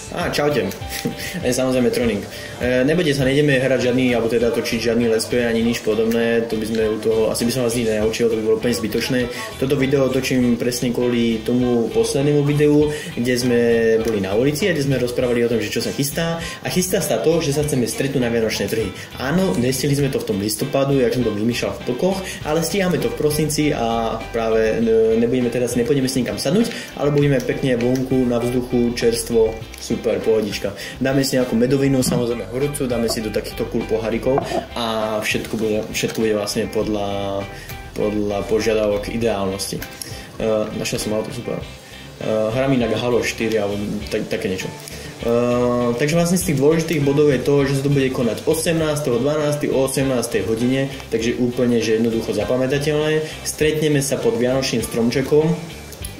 Čaute. Samozrejme Troning. Nejdeme hrať žiadny, alebo teda točiť žiadny let's play ani nič podobné, to by sme u toho, asi by som vás nikdy nenaučil, to by bolo úplne zbytočné. Toto video točím presne kvôli tomu poslednému videu, kde sme boli na ulici a kde sme rozprávali o tom, že čo sa chystá. A chystá sa to, že sa chceme stretnúť na vianočné trhy. Áno, nestihli sme to v tom listopadu, jak som to vymýšľal v plkoch, ale stíhame to v prosinci a práve nepôjdeme si nikam sadnúť, ale budeme pekne vonku na vzduchu, čerstvo, super, pohodička. Dáme si nejakú medovinu, samozrejme horúcu, dáme si do takýchto cool pohárikov a všetko bude vlastne podľa požiadavok ideálnosti. Našiel som auto, super. Hrám inak Halo 4 alebo také niečo. Takže vlastne z tých dôležitých bodov je to, že sa to bude konať 18.12. o 18. hodine, takže úplne že jednoducho zapamätateľné. Stretneme sa pod Vianočným stromčekom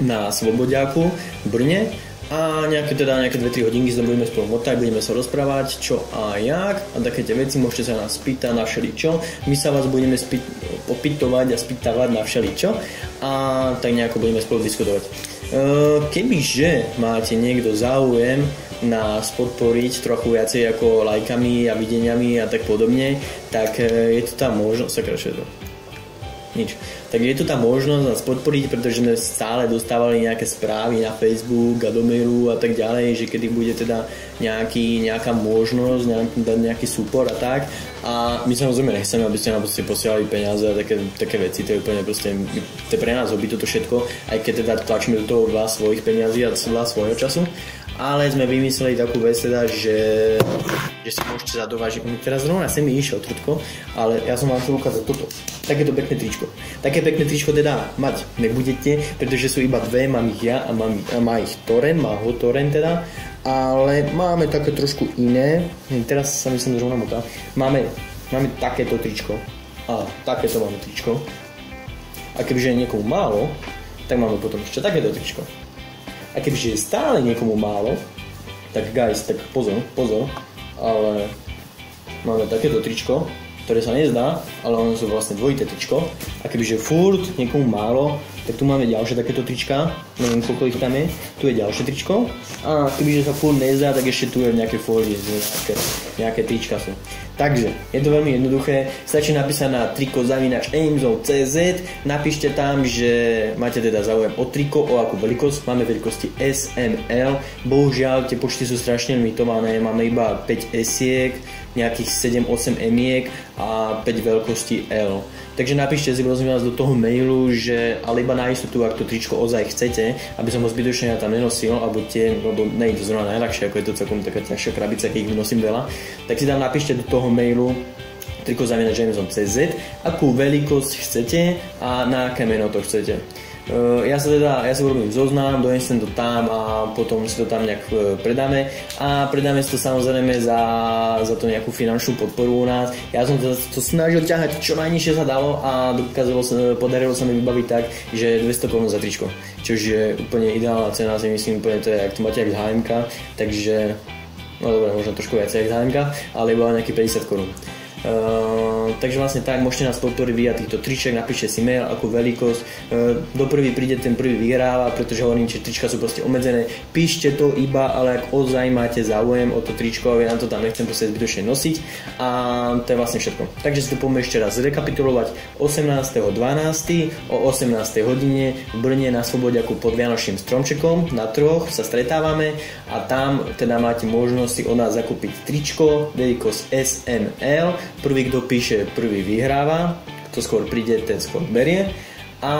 na Svobodiaku v Brne a nejaké 2-3 hodinky sa budeme spolu motať, budeme sa rozprávať čo a jak a také tie veci môžete sa nás spýtať na všeličo, my sa vás budeme opytovať a spýtavať na všeličo a tak nejako budeme spolu diskutovať. Kebyže máte niekto záujem nás podporiť trochu viacej ako lajkami a videniami a tak podobne, tak je tu tá možnosť, tak je tu tá možnosť nás podporiť, pretože sme stále dostávali nejaké správy na Facebook a do mailu a tak ďalej, že kedy bude teda nejaká možnosť, nejaký súpor a tak. A my samozrejme nechceme, aby ste nám posielali peniaze a také veci, to je úplne proste, to je pre nás hobby toto všetko, aj keď teda tlačíme do toho veľa svojich peniazí a veľa svojho času. Ale sme vymysleli takú vec teda, že si môžete zadovážiť. Teraz zrovna sem mi išiel trutko, ale ja som vám chcel ukázať toto. Takéto pekné tričko. Také pekné tričko teda mať nebudete, pretože sú iba dve, mám ich ja a má ich Toren, má ho Toren teda, ale máme také trošku iné. Teraz sa myslím zrovna motá. Máme takéto tričko a takéto máme tričko. A kebyže je niekomu málo, tak máme potom ešte takéto tričko. A kebyže je stále niekomu málo, tak guys, tak pozor, ale máme takéto tričko, ktoré sa nezdá, ale ono sú vlastne dvojité tričko. A kebyže furt niekomu málo, tak tu máme ďalšie takéto trička, neviem koľko ich tam je, tu je ďalšie tričko. A kebyže sa furt nezdá, tak ešte tu je nejaké fólie, nejaké trička sú. Takže, je to veľmi jednoduché, stačí napísať na triko@amazon.cz, napíšte tam, že máte teda záujem o triko, o akú veľkosť, máme veľkosti S, M, L, bohužiaľ tie počty sú strašne limitované, máme iba 5 S-iek, nejakých 7-8 M-iek a 5 veľkostí L. Takže napíšte si prosím vás do toho mailu, že ale iba na istotu, ak to tričko ozaj chcete, aby som ho zbytočne ja tam nenosil, alebo nie je to zrovna najľahšie, ako je to celkom taká ťažšia krabica, keď ich nosím veľa, tak si tam napíšte do toho mailu triko@amazon.cz, akú veľkosť chcete a na aké meno to chcete. Ja si urobím zoznam, donesem to tam a potom si to tam nejak predáme a predáme si to samozrejme za to nejakú finančnú podporu u nás. Ja som to snažil ťahať čo najnižšie sa dalo a podarilo sa mi vybaviť tak, že 200 korún za tričko, čo je úplne ideálna cena, si myslím, úplne to je, ak to máte jak z HM, takže no dobre, možno trošku viac jak z HM, ale iba nejakých 50 korún. Takže vlastne tak, môžete nás podporiť via týchto triček, napíšte si mail, akú veľkosť, do prvý príde, ten prvý vyhráva, pretože hovorím, že trička sú proste obmedzené, píšte to iba, ale ak ozaj máte záujem o to tričko, ja nám to tam nechcem proste zbytočne nosiť a to je vlastne všetko. Takže si to poďme ešte raz rekapitulovať. 18.12. o 18. hodine v Brne na Svobodiaku pod Vianočným stromčekom na trhoch sa stretávame a tam teda máte možnosť si od nás zakúpiť tričko veľkosť S, M, L. Prvý, kto píše, prvý vyhráva, kto skôr príde, ten skôr berie a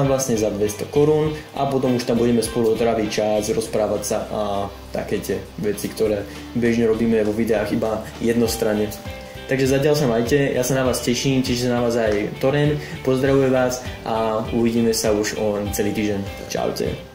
vlastne za 200 korún a potom už tam budeme spolu tráviť čas, rozprávať sa a také tie veci, ktoré bežne robíme vo videách iba jednostranne. Takže zatiaľ sa majte, ja sa na vás teším, teší sa na vás aj Toren, pozdravujem vás a uvidíme sa už o celý týždeň. Čaute.